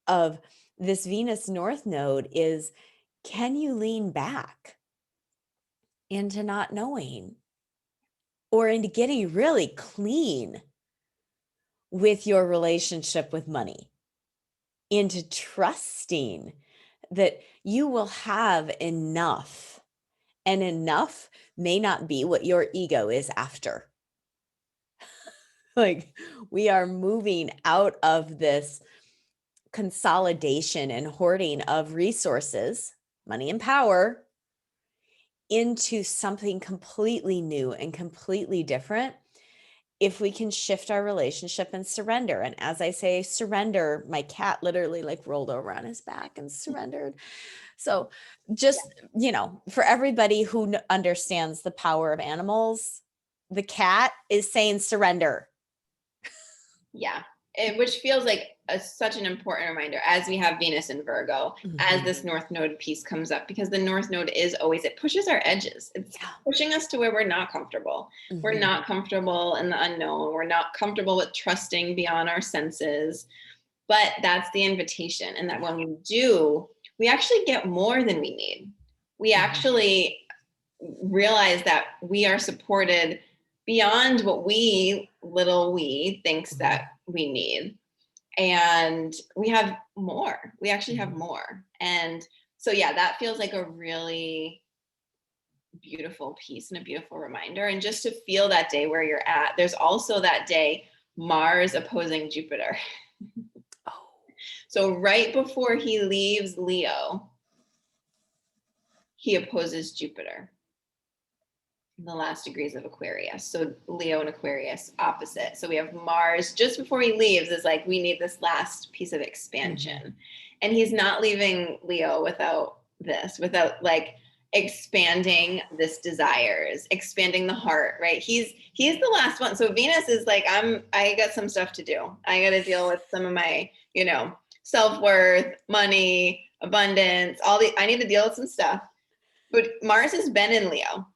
of this Venus North Node is, can you lean back into not knowing, or into getting really clean with your relationship with money, into trusting that you will have enough, and enough may not be what your ego is after. Like, we are moving out of this consolidation and hoarding of resources, money and power, into something completely new and completely different if we can shift our relationship and surrender. And as I say surrender, my cat literally like rolled over on his back and surrendered. So just, for everybody who understands the power of animals, the cat is saying surrender. Yeah. Which feels like such an important reminder as we have Venus in Virgo, as this North Node piece comes up, because the North Node is always, it pushes our edges. It's pushing us to where we're not comfortable. We're not comfortable in the unknown. We're not comfortable with trusting beyond our senses. But that's the invitation. And that when we do, we actually get more than we need. We actually realize that we are supported beyond what little we thinks that we need. And we have more. We actually have more. And so, yeah, that feels like a really beautiful piece and a beautiful reminder. And just to feel that day where you're at, there's also that day Mars opposing Jupiter. So right before he leaves Leo, he opposes Jupiter, the last degrees of Aquarius. So Leo and Aquarius opposite. So we have Mars just before he leaves is like, we need this last piece of expansion. And he's not leaving Leo without like expanding this desires, expanding the heart, right? He's the last one. So Venus is like, I got some stuff to do. I got to deal with some of my, self-worth, money, abundance, I need to deal with some stuff. But Mars has been in Leo.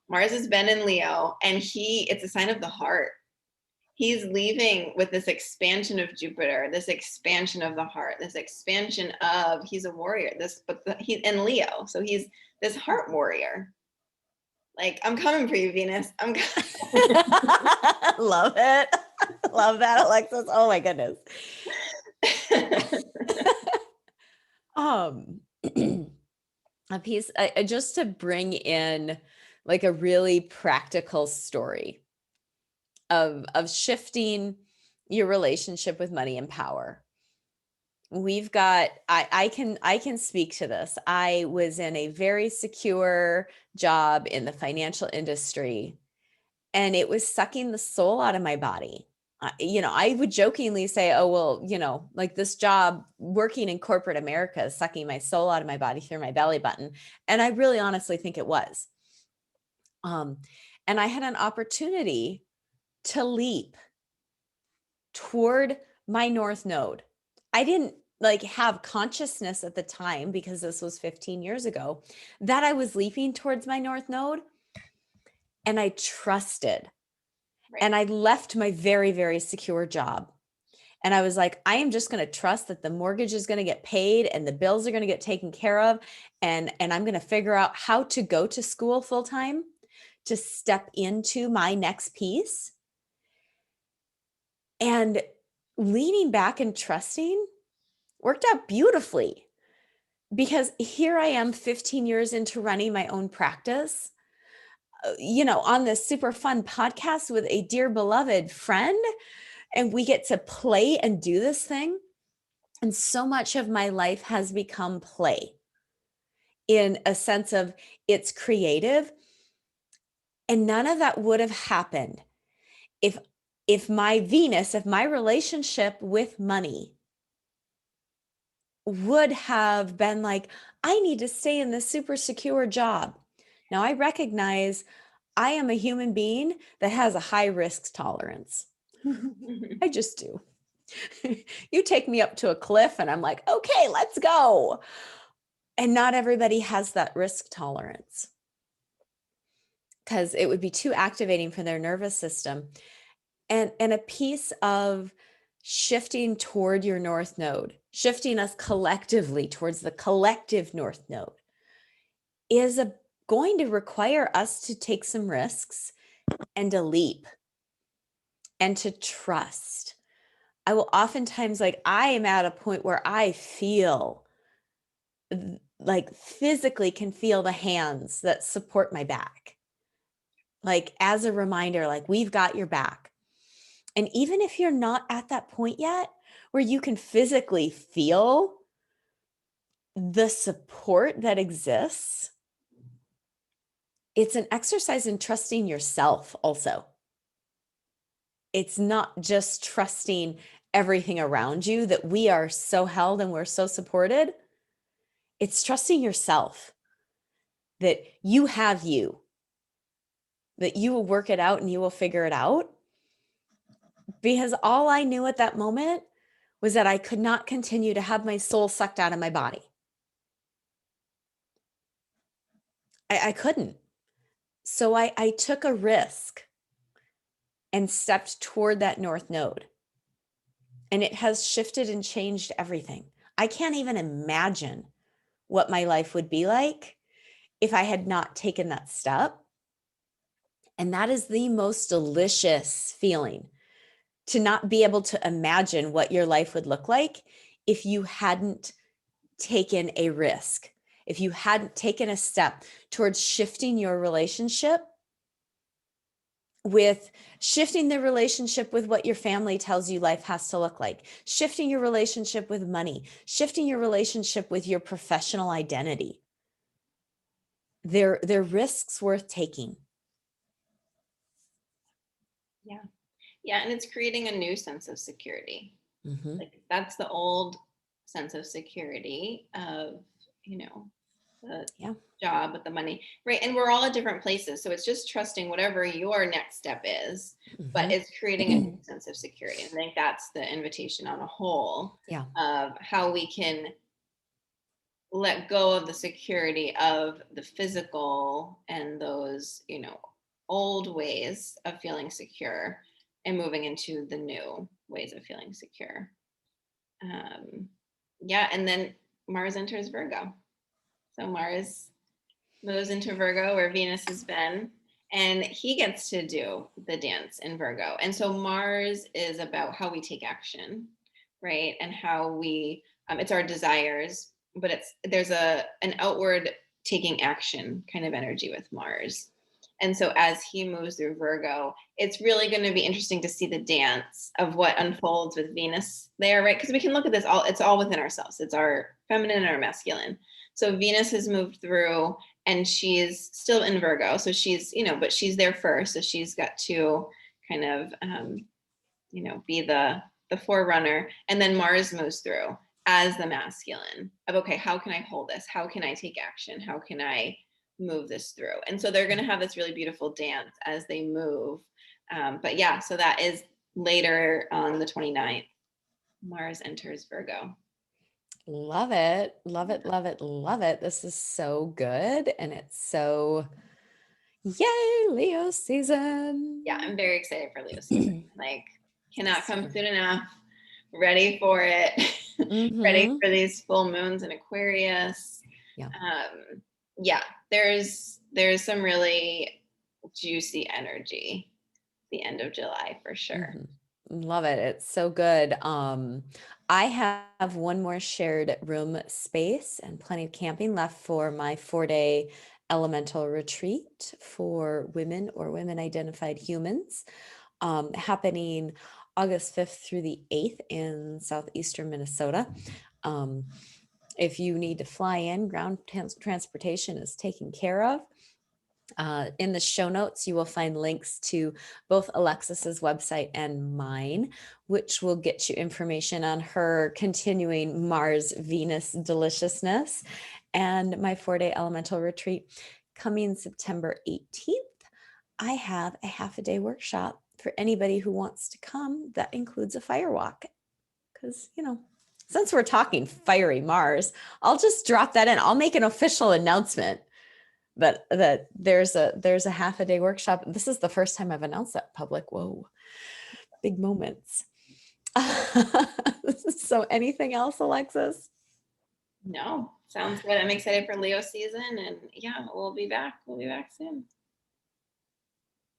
And it's a sign of the heart. He's leaving with this expansion of Jupiter, this expansion of the heart, this expansion of, he's a warrior, he's in Leo. So he's this heart warrior. Like, I'm coming for you, Venus. I'm coming. Love it. Love that, Alexis. Oh my goodness. A piece just to bring in like a really practical story of shifting your relationship with money and power. We've got, I can speak to this. I was in a very secure job in the financial industry, and it was sucking the soul out of my body. I would jokingly say, oh, well, like this job working in corporate America is sucking my soul out of my body through my belly button. And I really honestly think it was. And I had an opportunity to leap toward my North Node. I didn't like have consciousness at the time, because this was 15 years ago, that I was leaping towards my North Node. And I trusted. Right. And I left my very, very secure job. And I was like, I am just going to trust that the mortgage is going to get paid and the bills are going to get taken care of. And I'm going to figure out how to go to school full time to step into my next piece. And leaning back and trusting worked out beautifully, because here I am 15 years into running my own practice, on this super fun podcast with a dear beloved friend, and we get to play and do this thing. And so much of my life has become play, in a sense of it's creative. And none of that would have happened if my Venus, if my relationship with money would have been like, I need to stay in this super secure job. Now I recognize I am a human being that has a high risk tolerance. I just do. You take me up to a cliff and I'm like, okay, let's go. And not everybody has that risk tolerance, because it would be too activating for their nervous system. And a piece of shifting toward your North Node, shifting us collectively towards the collective North Node, is going to require us to take some risks and to leap and to trust. I will oftentimes, I am at a point where I feel like physically can feel the hands that support my back. Like as a reminder, like we've got your back. And even if you're not at that point yet, where you can physically feel the support that exists, it's an exercise in trusting yourself also. It's not just trusting everything around you, that we are so held and we're so supported. It's trusting yourself, that you have you, that you will work it out and you will figure it out. Because all I knew at that moment was that I could not continue to have my soul sucked out of my body. I couldn't. So I took a risk and stepped toward that North Node. And it has shifted and changed everything. I can't even imagine what my life would be like if I had not taken that step. And that is the most delicious feeling, to not be able to imagine what your life would look like if you hadn't taken a risk, if you hadn't taken a step towards shifting your relationship with shifting the relationship with what your family tells you life has to look like, shifting your relationship with money, shifting your relationship with your professional identity. They're risks worth taking. Yeah. Yeah. And it's creating a new sense of security. Mm-hmm. Like that's the old sense of security of, the job with the money, right? And we're all at different places. So it's just trusting whatever your next step is, but it's creating a new sense of security. And I think that's the invitation on a whole of how we can let go of the security of the physical and those, old ways of feeling secure and moving into the new ways of feeling secure. And then Mars enters Virgo. So Mars moves into Virgo where Venus has been, and he gets to do the dance in Virgo. And so Mars is about how we take action, right? And how we, it's our desires, but there's an outward taking action kind of energy with Mars. And so as he moves through Virgo, it's really going to be interesting to see the dance of what unfolds with Venus there, right? Because we can look at this it's all within ourselves. It's our feminine and our masculine. So Venus has moved through and she's still in Virgo. So she's, but she's there first. So she's got to kind of, be the forerunner. And then Mars moves through as the masculine of, okay, how can I hold this? How can I take action? How can I move this through? And so they're going to have this really beautiful dance as they move. So that is later on the 29th, Mars enters Virgo. Love it. Love it. Love it. Love it. This is so good. And it's so, yay, Leo season. Yeah, I'm very excited for Leo season. Like, cannot come Super. soon enough. Ready for it. Ready Mm-hmm. for these full moons in Aquarius. Yeah. Yeah, there's some really juicy energy the end of July for sure. Mhm. Love it. It's so good. I have one more shared room space and plenty of camping left for my 4-day elemental retreat for women or women identified humans, happening August 5th through the 8th in southeastern Minnesota. Um, if you need to fly in, ground transportation is taken care of. In the show notes, you will find links to both Alexis's website and mine, which will get you information on her continuing Mars Venus deliciousness and my 4-day elemental retreat coming September 18th. I have a half a day workshop for anybody who wants to come that includes a fire walk. Because, since we're talking fiery Mars, I'll just drop that in. I'll make an official announcement that there's a half a day workshop. This is the first time I've announced that public. Whoa, big moments. So anything else, Alexis? No, sounds good. I'm excited for Leo season, and yeah, we'll be back. We'll be back soon.